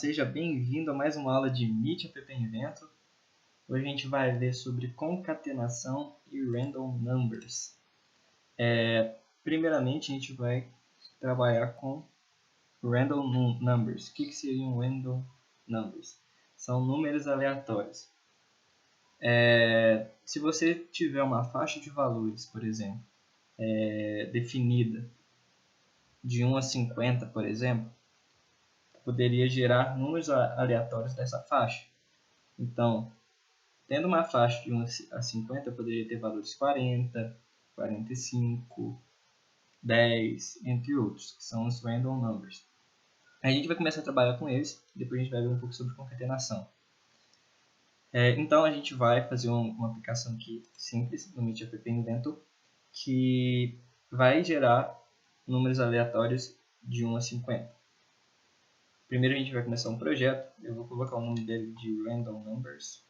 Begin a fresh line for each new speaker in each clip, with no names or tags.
seja bem-vindo a mais uma aula de Meet App Invento. Hoje a gente vai ver sobre concatenação e random numbers. Primeiramente a gente vai trabalhar com random numbers. O que seriam random numbers? São números aleatórios. Se você tiver uma faixa de valores, por exemplo, definida de 1 a 50, por exemplo, poderia gerar números aleatórios dessa faixa. Então, tendo uma faixa de 1 a 50, poderia ter valores 40, 45, 10, entre outros, que são os random numbers. A gente vai começar a trabalhar com eles, depois a gente vai ver um pouco sobre concatenação. Então, a gente vai fazer uma aplicação aqui simples no Meet App Invento, que vai gerar números aleatórios de 1 a 50. Primeiro a gente vai começar um projeto. Eu vou colocar o nome dele de Random Numbers.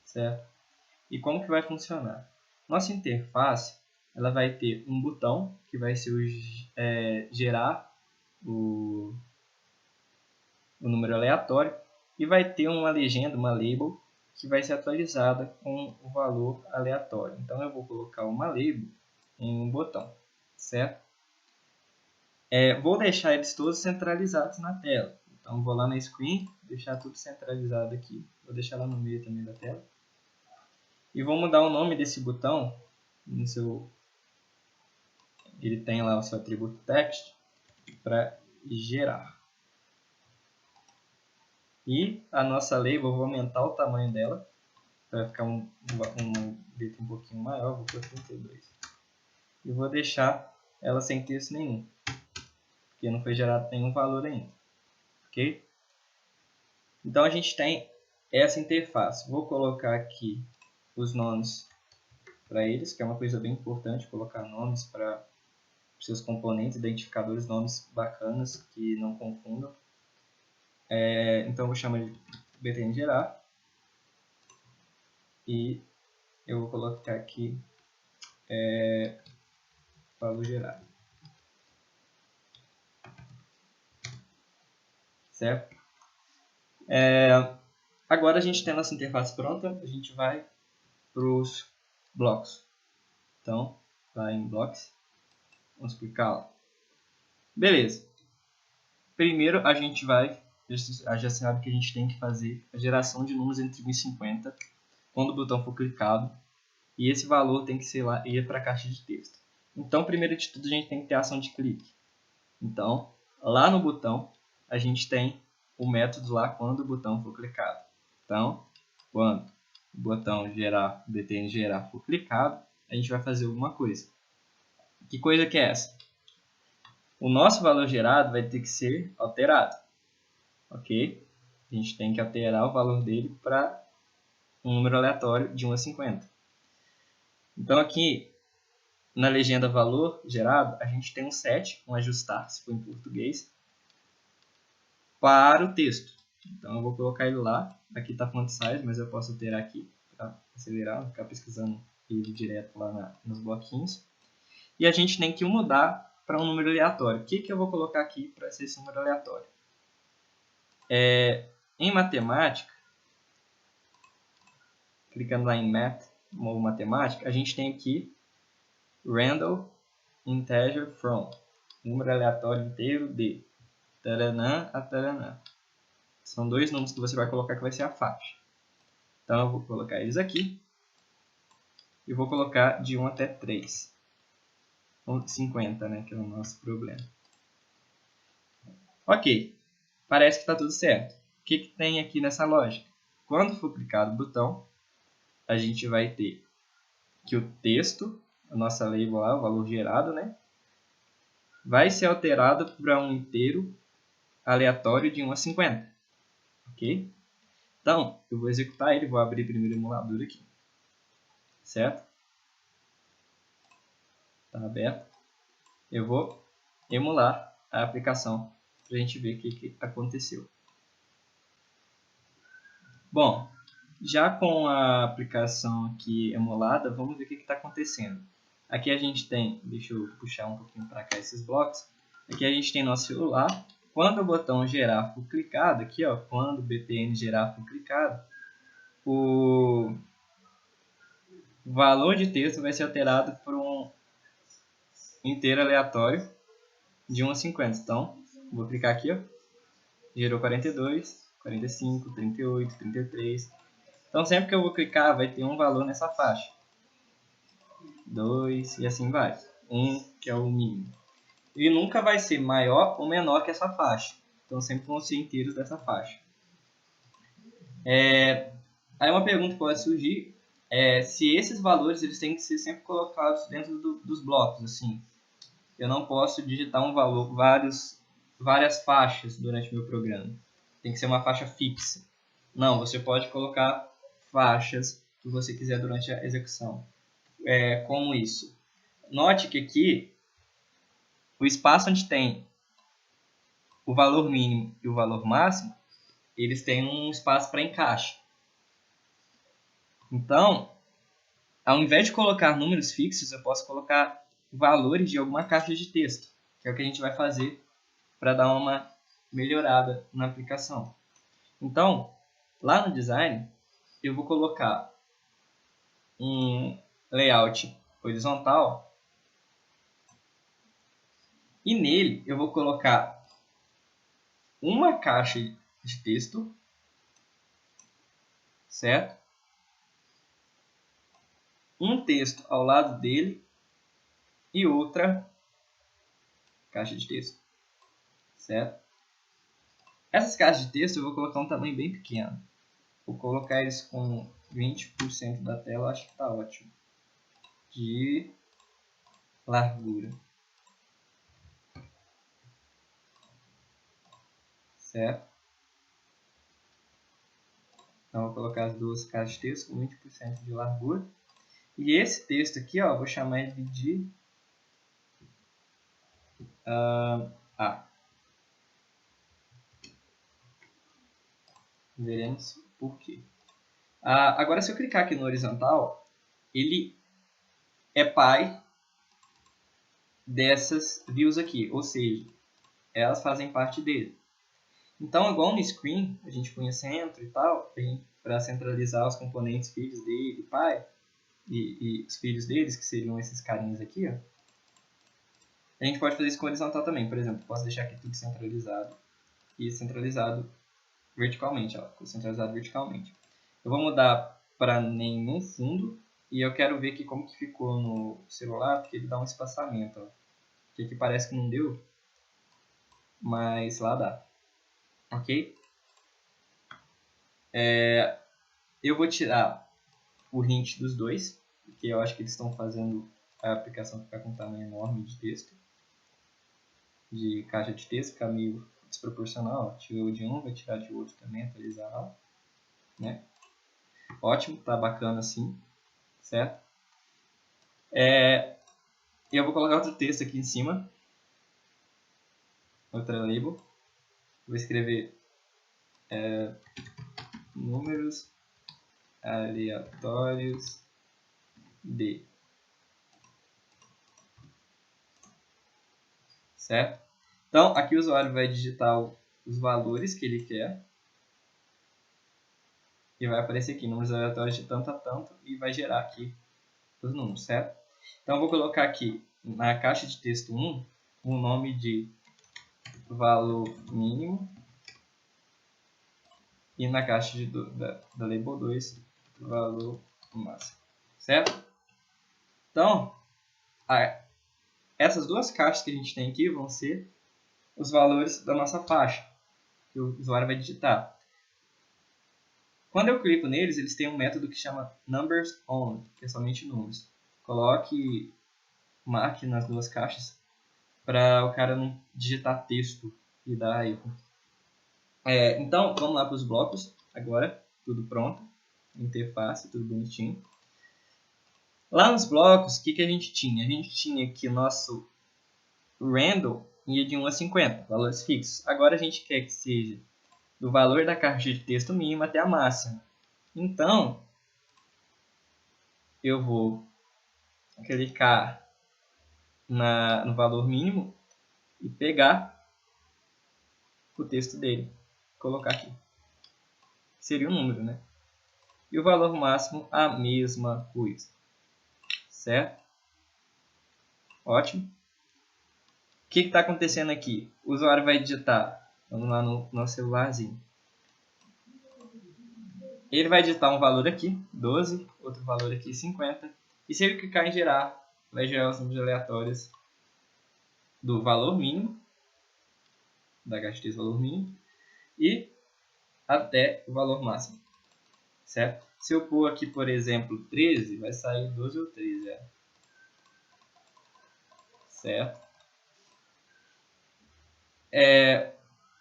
Certo? E como que vai funcionar? Nossa interface, ela vai ter um botão que vai ser gerar o número aleatório, e vai ter uma legenda, uma label, que vai ser atualizada com o valor aleatório. Então eu vou colocar uma label em um botão, certo? Vou deixar eles todos centralizados na tela. Então vou lá na screen, deixar tudo centralizado aqui. Vou deixar lá no meio também da tela. E vou mudar o nome desse botão. Ele tem lá o seu atributo text para gerar. E a nossa label, eu vou aumentar o tamanho dela para ficar uma letra um pouquinho maior. Vou pôr 32. E vou deixar ela sem texto nenhum, porque não foi gerado nenhum valor ainda. Ok? Então a gente tem essa interface. Vou colocar aqui os nomes para eles, que é uma coisa bem importante, colocar nomes para seus componentes, identificadores, nomes bacanas que não confundam. Então eu vou chamar de btn gerar e eu vou colocar aqui valor gerado. Certo? Agora a gente tem a nossa interface pronta, a gente vai para os blocos. Então, vai em blocos, vamos clicar. Beleza. Primeiro a gente já sabe que a gente tem que fazer a geração de números entre 1 e 50 quando o botão for clicado, e esse valor tem que ir para a caixa de texto. Então, primeiro de tudo, a gente tem que ter a ação de clique. Então, lá no botão, a gente tem o método lá quando o botão for clicado. Então, quando o botão btn gerar for clicado, a gente vai fazer alguma coisa. Que coisa que é essa? O nosso valor gerado vai ter que ser alterado. Ok? A gente tem que alterar o valor dele para um número aleatório de 1 a 50. Então, aqui na legenda valor gerado, a gente tem um set, um ajustar, se for em português, para o texto. Então eu vou colocar ele lá. Aqui está font size, mas eu posso alterar aqui para acelerar, não ficar pesquisando ele direto lá nos bloquinhos. E a gente tem que mudar para um número aleatório. O que eu vou colocar aqui para ser esse número aleatório? Em matemática, clicando lá em Math, ou matemática, a gente tem aqui random integer from, número aleatório inteiro de taranã a taranã. São dois números que você vai colocar que vai ser a faixa. Então eu vou colocar eles aqui e vou colocar de 1 até 3. 50, né, que é o nosso problema. Ok, parece que está tudo certo. O que tem aqui nessa lógica? Quando for clicado o botão, a gente vai ter que o texto, a nossa label lá, o valor gerado, né, vai ser alterado para um inteiro aleatório de 1 a 50. Ok? Então, eu vou executar ele, vou abrir primeiro o emulador aqui. Certo? Está aberto. Eu vou emular a aplicação para a gente ver o que aconteceu. Bom, Já com a aplicação aqui emulada, vamos ver o que está acontecendo. Aqui a gente tem, deixa eu puxar um pouquinho para cá esses blocos. Aqui a gente tem nosso celular. Quando o botão gerar for clicado, aqui ó, quando o bpn gerar for clicado, o valor de texto vai ser alterado por um inteiro aleatório de 1 a 50. Então, vou clicar aqui, ó, gerou 42, 45, 38, 33. Então, sempre que eu vou clicar, vai ter um valor nessa faixa. 2 e assim vai. 1, que é o mínimo. E nunca vai ser maior ou menor que essa faixa. Então, sempre vão ser inteiros dessa faixa. Aí uma pergunta pode surgir se esses valores eles têm que ser sempre colocados dentro dos blocos. Assim. Eu não posso digitar um valor, várias faixas durante o meu programa. Tem que ser uma faixa fixa. Não, você pode colocar faixas que você quiser durante a execução. Como isso? Note que aqui, o espaço onde tem o valor mínimo e o valor máximo, eles têm um espaço para encaixe. Então, ao invés de colocar números fixos, eu posso colocar valores de alguma caixa de texto, que é o que a gente vai fazer para dar uma melhorada na aplicação. Então, lá no design, eu vou colocar um layout horizontal e nele eu vou colocar uma caixa de texto, certo? Um texto ao lado dele e outra caixa de texto, certo? Essas caixas de texto eu vou colocar um tamanho bem pequeno. Vou colocar eles com 20% da tela, acho que está ótimo. De largura. Certo? Então, vou colocar as duas caixas de texto com 20% de largura. E esse texto aqui, ó, vou chamar ele de A. Veremos por quê. Agora, se eu clicar aqui no horizontal, ele é pai dessas views aqui, ou seja, elas fazem parte dele. Então, igual no screen, a gente punha centro e tal, para centralizar os componentes filhos dele, pai, e os filhos deles, que seriam esses carinhas aqui, ó. A gente pode fazer isso com horizontal também. Por exemplo, posso deixar aqui tudo centralizado e centralizado verticalmente, ó, centralizado verticalmente. Eu vou mudar para nenhum fundo e eu quero ver aqui como que ficou no celular, porque ele dá um espaçamento, ó. Que aqui parece que não deu, mas lá dá. Ok? Eu vou tirar o hint dos dois, porque eu acho que eles estão fazendo a aplicação ficar com um tamanho enorme de texto, de caixa de texto, ficar meio desproporcional. Tirou de um, vai tirar de outro também, atualizar lá, né? Ótimo, tá bacana assim, certo? Eu vou colocar outro texto aqui em cima, outra label. Vou escrever números aleatórios de, certo? Então, aqui o usuário vai digitar os valores que ele quer e vai aparecer aqui, números aleatórios de tanto a tanto, e vai gerar aqui os números, certo? Então, eu vou colocar aqui na caixa de texto 1 o nome de valor mínimo e na caixa da label 2 valor máximo, certo? Então, essas duas caixas que a gente tem aqui vão ser os valores da nossa faixa que o usuário vai digitar. Quando eu clico neles, eles têm um método que chama numbers only, que é somente números. Marque nas duas caixas para o cara não digitar texto e dar erro. Então, vamos lá para os blocos agora, tudo pronto, interface, tudo bonitinho. Lá nos blocos, o que a gente tinha? A gente tinha aqui o nosso random ia de 1 a 50, valores fixos. Agora a gente quer que seja do valor da caixa de texto mínimo até a máxima. Então, eu vou clicar no valor mínimo e pegar o texto dele, colocar aqui. Seria um número, né? E o valor máximo, a mesma coisa. Certo? Ótimo. O que está acontecendo aqui? O usuário vai digitar, vamos lá no nosso celularzinho. Ele vai digitar um valor aqui, 12, outro valor aqui, 50. E se ele clicar em gerar, vai gerar os números aleatórios do valor mínimo, da caixa de texto valor mínimo, e até o valor máximo. Certo? Se eu pôr aqui, por exemplo, 13, vai sair 12 ou 13. Certo?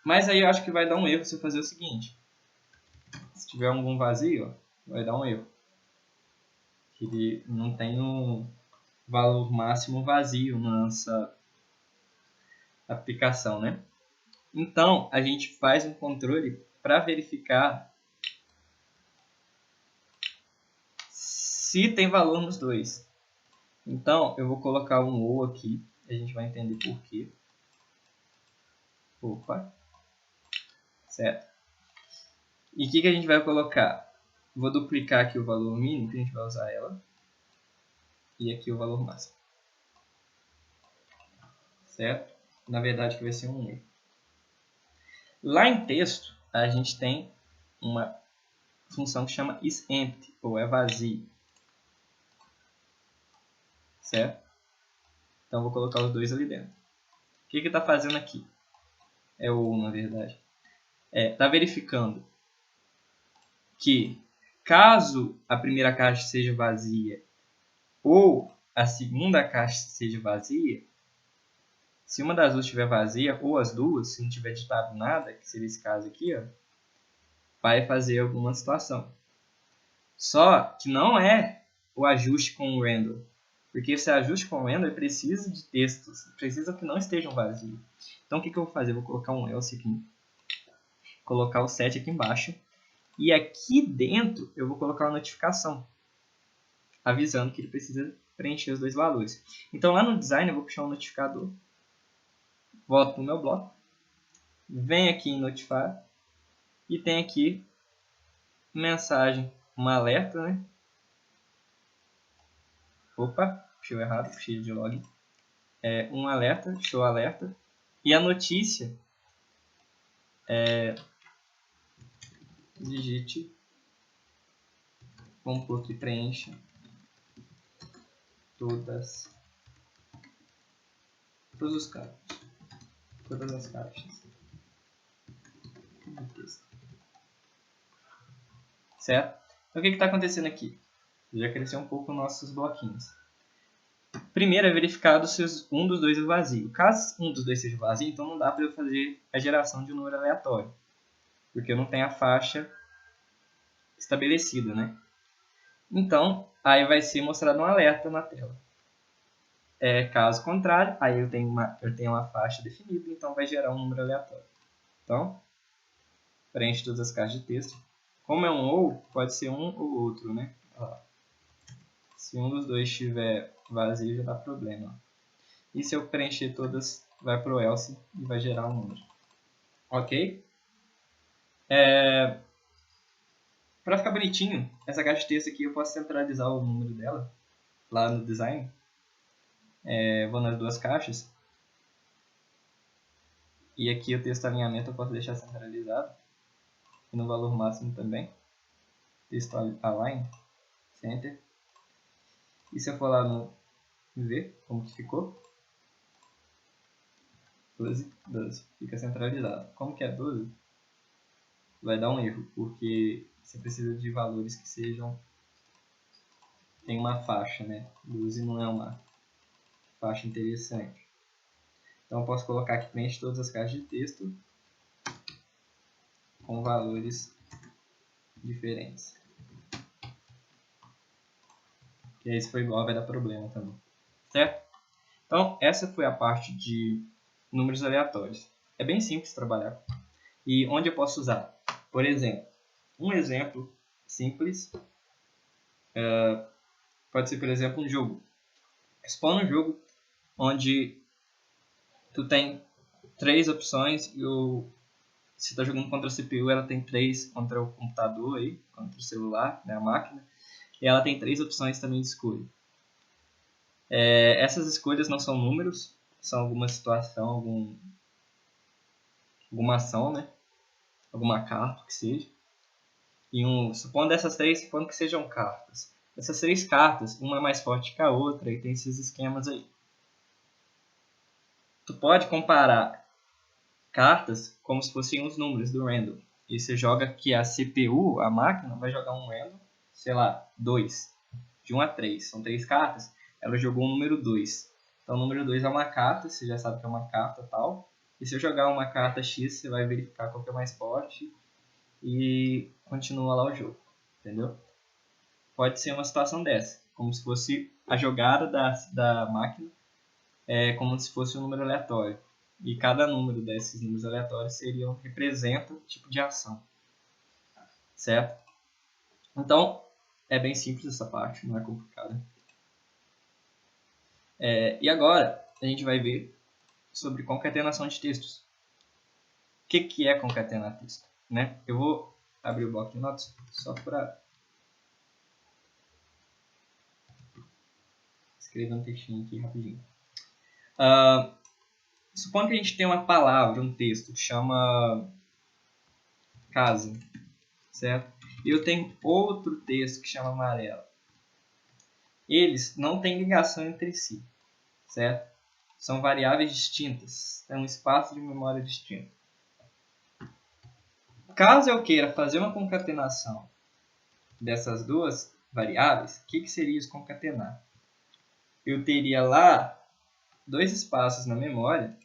Mas aí eu acho que vai dar um erro se eu fazer o seguinte. Se tiver algum vazio, vai dar um erro. Ele não tem um valor máximo vazio na nossa aplicação, né? Então, a gente faz um controle para verificar se tem valor nos dois. Então, eu vou colocar um ou aqui. A gente vai entender por quê. Opa. Certo. E o que a gente vai colocar? Vou duplicar aqui o valor mínimo, que a gente vai usar ela. E aqui o valor máximo. Certo? Na verdade, que vai ser um erro. Lá em texto, a gente tem uma função que chama isEmpty, ou é vazio. Certo? Então, vou colocar os dois ali dentro. O que está fazendo aqui? É o ou, na verdade. Está verificando que, caso a primeira caixa seja vazia ou a segunda caixa seja vazia, se uma das duas estiver vazia, ou as duas, se não tiver digitado nada, que seria esse caso aqui, ó, vai fazer alguma situação. Só que não é o ajuste com o random. Porque esse ajuste com o random precisa de textos, precisa que não estejam vazios. Então o que eu vou fazer? Eu vou colocar um else aqui, colocar o set aqui embaixo, e aqui dentro eu vou colocar uma notificação, avisando que ele precisa preencher os dois valores. Então lá no design eu vou puxar um notificador, volto no meu bloco, venho aqui em notificar, e tem aqui mensagem, um alerta, né? Opa, puxei errado, puxei de log. Um alerta, show alerta. E a notícia é digite ponto e preencha todos os campos, todas as caixas do texto. Certo? Então o que está acontecendo aqui? Já cresceu um pouco nossos bloquinhos. Primeiro é verificado se um dos dois é vazio. Caso um dos dois seja vazio, então não dá para eu fazer a geração de um número aleatório, porque eu não tenho a faixa estabelecida, né? Então, aí vai ser mostrado um alerta na tela. Caso contrário, aí eu tenho uma faixa definida, então vai gerar um número aleatório. Então, preenche todas as caixas de texto. Como é um ou, pode ser um ou outro, né? Olha lá. Se um dos dois estiver vazio, já dá problema. E se eu preencher todas, vai para o else e vai gerar um número. Ok? Para ficar bonitinho, essa caixa de texto aqui eu posso centralizar o número dela lá no design. Vou nas duas caixas. E aqui o texto alinhamento eu posso deixar centralizado. E no valor máximo também. Texto align, center. E se eu for lá no ver como que ficou? 12, 12. Fica centralizado. Como que é 12? Vai dar um erro, porque você precisa de valores que sejam... Tem uma faixa, né? 12 não é uma faixa interessante. Então eu posso colocar que preenche todas as caixas de texto com valores diferentes. Que aí se for igual vai dar problema também. Certo? Então essa foi a parte de números aleatórios. É bem simples trabalhar. E onde eu posso usar? Por exemplo, um exemplo simples. Pode ser, por exemplo, um jogo. Expõe um jogo onde tu tem 3 opções e se está jogando contra a CPU, ela tem 3 contra o computador, aí, contra o celular, né, a máquina, e ela tem 3 opções também de escolha. Essas escolhas não são números, são alguma situação, alguma ação, né, alguma carta que seja. E supondo que sejam cartas. Essas 3 cartas, uma é mais forte que a outra, e tem esses esquemas aí. Tu pode comparar cartas como se fossem os números do random. E você joga que a CPU, a máquina, vai jogar um random, sei lá, 2. De 1 a 3. São 3 cartas. Ela jogou o número 2. Então o número 2 é uma carta, você já sabe que é uma carta tal. E se eu jogar uma carta X, você vai verificar qual que é mais forte. E continua lá o jogo. Entendeu? Pode ser uma situação dessa. Como se fosse a jogada da máquina. Como se fosse um número aleatório. E cada número desses números aleatórios representa um tipo de ação. Certo? Então, é bem simples essa parte, não é complicada. E agora, a gente vai ver sobre concatenação de textos. O que é concatenar texto? Né? Eu vou abrir o bloco de notas só para escrever um textinho aqui rapidinho. Supondo que a gente tem uma palavra, um texto, que chama casa, certo? E eu tenho outro texto que chama amarelo. Eles não têm ligação entre si, certo? São variáveis distintas, é um espaço de memória distinto. Caso eu queira fazer uma concatenação dessas duas variáveis, o que seria isso concatenar? Eu teria lá 2 espaços na memória.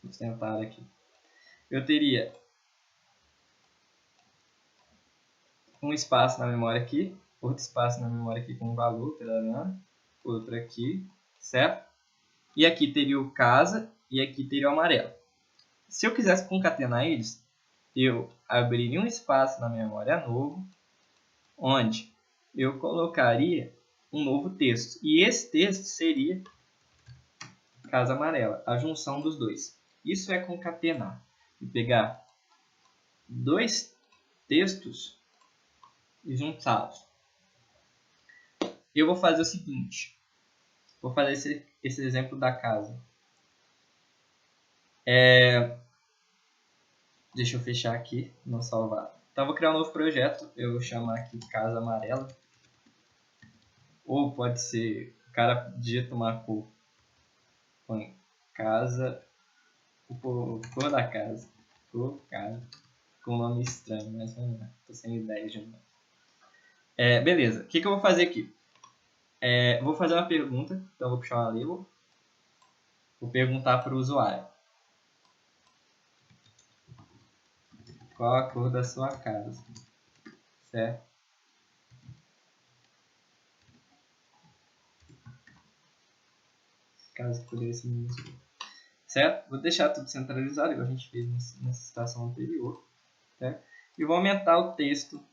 Vou tentar aqui. Eu teria um espaço na memória aqui, outro espaço na memória aqui com um valor, outro aqui, certo? E aqui teria o casa e aqui teria o amarelo. Se eu quisesse concatenar eles, eu abriria um espaço na memória novo, onde eu colocaria um novo texto. E esse texto seria casa amarela, a junção dos dois. Isso é concatenar. E pegar 2 textos e juntá-los. Eu vou fazer o seguinte. Vou fazer esse exemplo da casa. Deixa eu fechar aqui, não salvar. Então, eu vou criar um novo projeto. Eu vou chamar aqui casa amarela. Ou pode ser, o cara digita uma cor. Põe casa, cor da casa. Cor, casa. Com um nome estranho, mas vamos lá. Tô sem ideia de nome. Beleza, o que eu vou fazer aqui? Vou fazer uma pergunta, então vou puxar uma label. Vou perguntar para o usuário. Qual a cor da sua casa? Certo? Caso poderia ser minúsculo. Certo? Vou deixar tudo centralizado, igual a gente fez nessa situação anterior. Certo? E vou aumentar o texto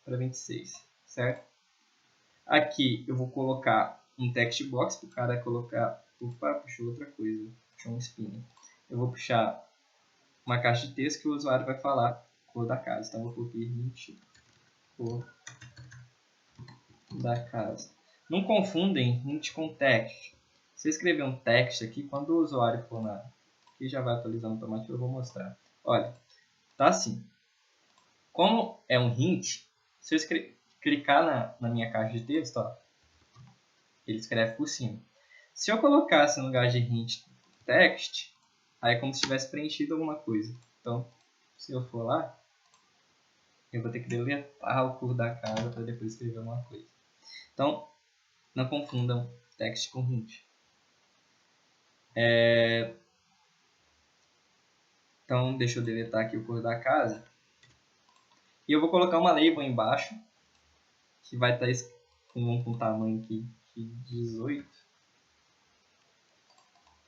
para 26. Certo? Aqui eu vou colocar um text box para o cara colocar... Opa, puxou outra coisa. Puxou um spinner. Eu vou puxar uma caixa de texto que o usuário vai falar cor da casa. Então eu vou colocar hint cor da casa. Não confundem hint com text. Se eu escrever um text aqui, quando o usuário for na... Aqui já vai atualizando automaticamente, eu vou mostrar. Olha, tá assim. Como é um hint, se eu clicar na minha caixa de texto, ó, ele escreve por cima. Se eu colocasse no lugar de hint text, aí é como se tivesse preenchido alguma coisa. Então, se eu for lá, eu vou ter que deletar o cor da casa para depois escrever alguma coisa. Então, não confundam text com hint. Então, deixa eu deletar aqui o cor da casa. E eu vou colocar uma label embaixo, que vai estar com um tamanho aqui de 18.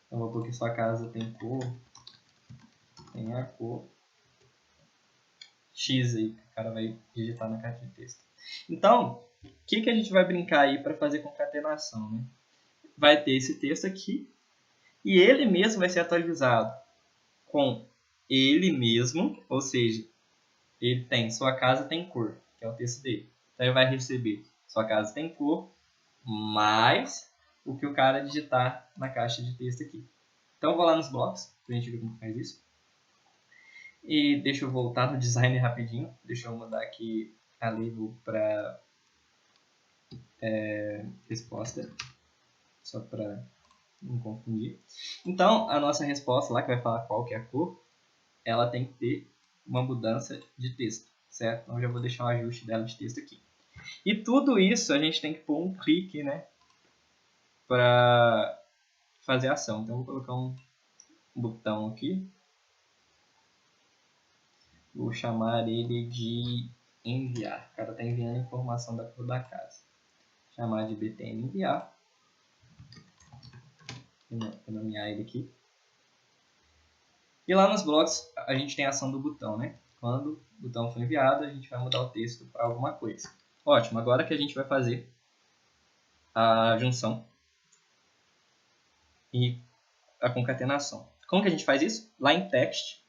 Então, vou pôr que sua casa tem cor. Tem a cor. X aí que o cara vai digitar na caixa de texto. Então, o que a gente vai brincar aí para fazer concatenação, né? Vai ter esse texto aqui e ele mesmo vai ser atualizado com ele mesmo, ou seja, ele tem sua casa tem cor, que é o texto dele. Então ele vai receber sua casa tem cor mais o que o cara digitar na caixa de texto aqui. Então eu vou lá nos blocos para a gente ver como faz isso. E deixa eu voltar no design rapidinho. Deixa eu mudar aqui a label para resposta, só para não confundir. Então, a nossa resposta lá, que vai falar qual que é a cor, ela tem que ter uma mudança de texto, certo? Então, eu já vou deixar um ajuste dela de texto aqui. E tudo isso a gente tem que pôr um clique, né? Para fazer a ação. Então, eu vou colocar um botão aqui. Vou chamar ele de enviar. O cara está enviando informação da cor da casa. Vou chamar de btn enviar. Vou nomear ele aqui. E lá nos blocos a gente tem a ação do botão, né? Quando o botão for enviado, a gente vai mudar o texto para alguma coisa. Ótimo, agora que a gente vai fazer a junção e a concatenação. Como que a gente faz isso? Lá em text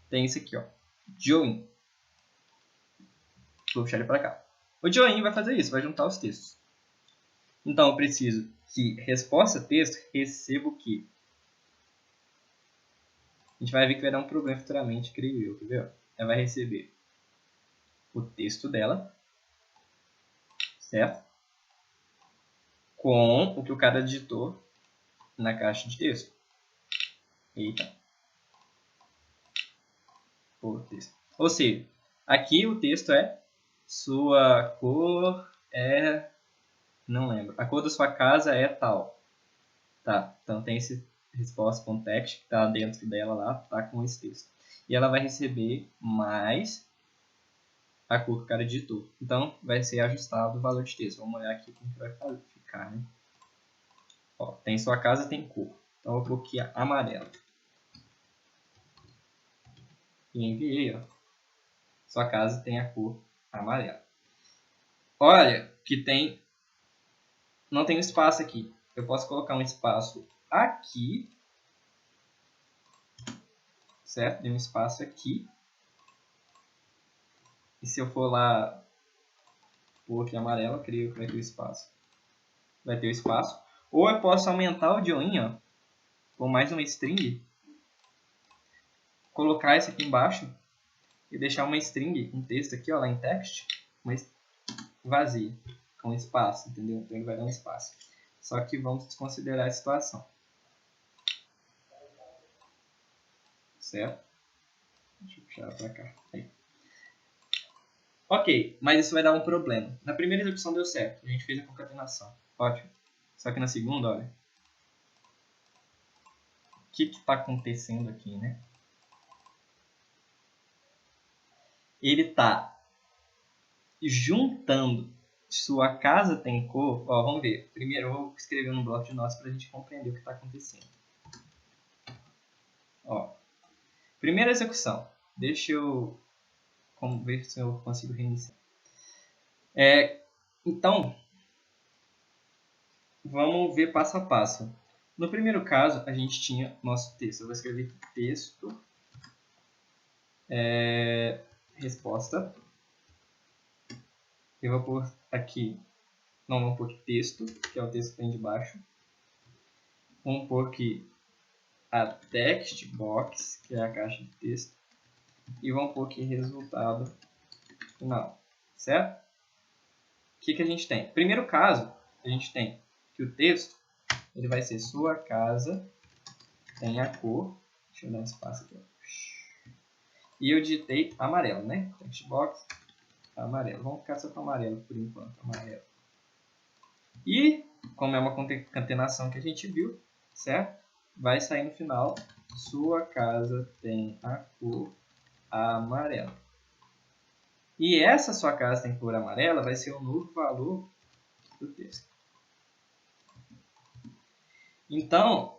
tem isso aqui, ó, join. Vou puxar ele para cá. O join vai fazer isso, vai juntar os textos. Então eu preciso que resposta texto receba o quê? A gente vai ver que vai dar um problema futuramente, creio eu, quer ver? Ela vai receber o texto dela, certo? Com o que o cara digitou na caixa de texto. Eita. O texto. Ou seja, aqui o texto é sua cor é... não lembro. A cor da sua casa é tal. Tá, então tem esse resposta context que está dentro dela lá, tá com esse texto. E ela vai receber mais a cor que o cara digitou. Então vai ser ajustado o valor de texto. Vamos olhar aqui como que vai ficar, né? Ó, tem sua casa, tem cor. Então eu vou aqui amarelo. E enviei, ó. Sua casa tem a cor amarela. Olha que tem... não tem espaço aqui. Eu posso colocar um espaço aqui. Certo? Tem um espaço aqui. E se eu for lá pôr aqui amarelo, eu creio que vai ter o espaço. Vai ter o espaço. Ou eu posso aumentar o join, ó, com mais uma string. Colocar esse aqui embaixo. E deixar uma string, um texto aqui, ó, lá em text. Mas vazio. Com espaço, entendeu? Então ele vai dar um espaço. Só que vamos desconsiderar a situação. Certo? Deixa eu puxar pra cá. Aí. Ok, mas isso vai dar um problema. Na primeira execução deu certo. A gente fez a concatenação. Ótimo. Só que na segunda, olha. O que está acontecendo aqui, né? Ele está juntando sua casa tem cor. Ó, vamos ver. Primeiro eu vou escrever no bloco de notas para a gente compreender o que está acontecendo. Ó, primeira execução. Deixa eu ver se eu consigo reiniciar. Então, vamos ver passo a passo. No primeiro caso, a gente tinha nosso texto. Eu vou escrever aqui texto, resposta. Eu vou pôr aqui, não vamos pôr aqui texto, que é o texto que tem de baixo. Vamos pôr aqui a text box, que é a caixa de texto. E vamos pôr aqui resultado final, certo? O que a gente tem? Primeiro caso, a gente tem que o texto ele vai ser sua casa tem a cor. Deixa eu dar um espaço aqui. E eu digitei amarelo, né? Text box amarelo. Vamos ficar só com amarelo por enquanto. Amarelo. E, como é uma concatenação que a gente viu, certo? Vai sair no final. Sua casa tem a cor amarela. E essa sua casa tem cor amarela vai ser o novo valor do texto. Então,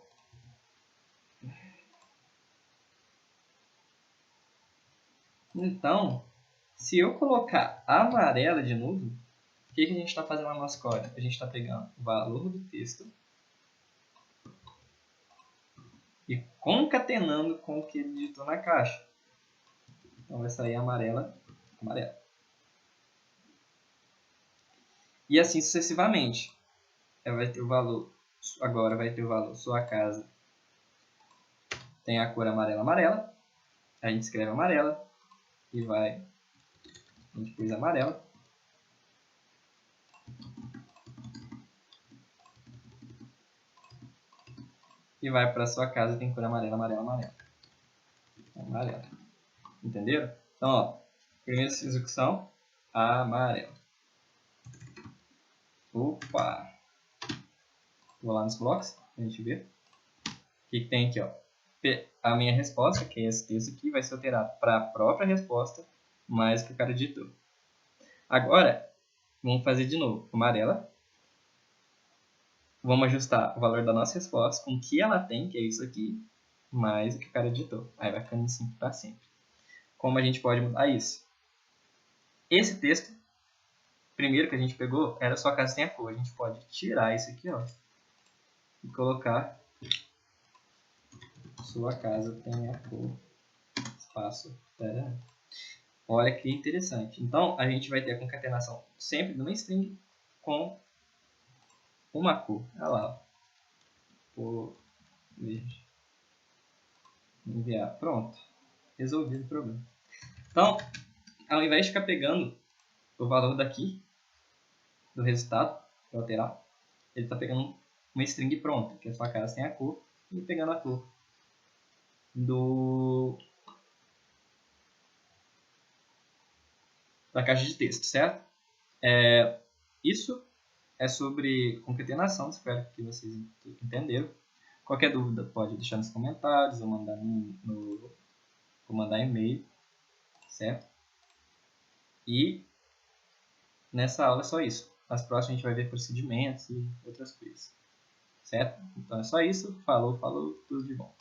Então, se eu colocar amarela de novo, o que a gente está fazendo no nosso código? A gente está pegando o valor do texto e concatenando com o que ele digitou na caixa. Então vai sair amarela, amarela. E assim sucessivamente. Vai ter o valor, agora vai ter o valor sua casa tem a cor amarela, amarela. A gente escreve amarela e vai, a gente pôs amarela. E vai para sua casa tem cor amarela, amarela, amarela. Amarela. Entenderam? Então, ó, primeira execução, amarelo. Opa! Vou lá nos blocos, pra gente ver. O que tem aqui, ó? A minha resposta, que é esse texto aqui, vai ser alterado para a própria resposta, mais que o cara digitou. Agora, vamos fazer de novo. Amarela. Vamos ajustar o valor da nossa resposta com o que ela tem, que é isso aqui, mais o que o cara digitou. Aí vai ficando assim para sempre. Como a gente pode mudar isso? Esse texto, primeiro que a gente pegou, era sua casa tem a cor. A gente pode tirar isso aqui, ó, e colocar sua casa tem a cor, espaço, tará. Olha que interessante. Então, a gente vai ter a concatenação sempre de uma string com uma cor. Olha lá, cor verde. Enviar. Pronto. Resolvido o problema. Então, ao invés de ficar pegando o valor daqui, do resultado, para alterar, ele está pegando uma string pronta, que a sua casa tem a cor, e pegando a cor da caixa de texto, certo? Isso é sobre concatenação, espero que vocês entenderam. Qualquer dúvida pode deixar nos comentários ou mandar ou mandar e-mail, certo? E nessa aula é só isso. Nas próximas a gente vai ver procedimentos e outras coisas, certo? Então é só isso. Falou, tudo de bom.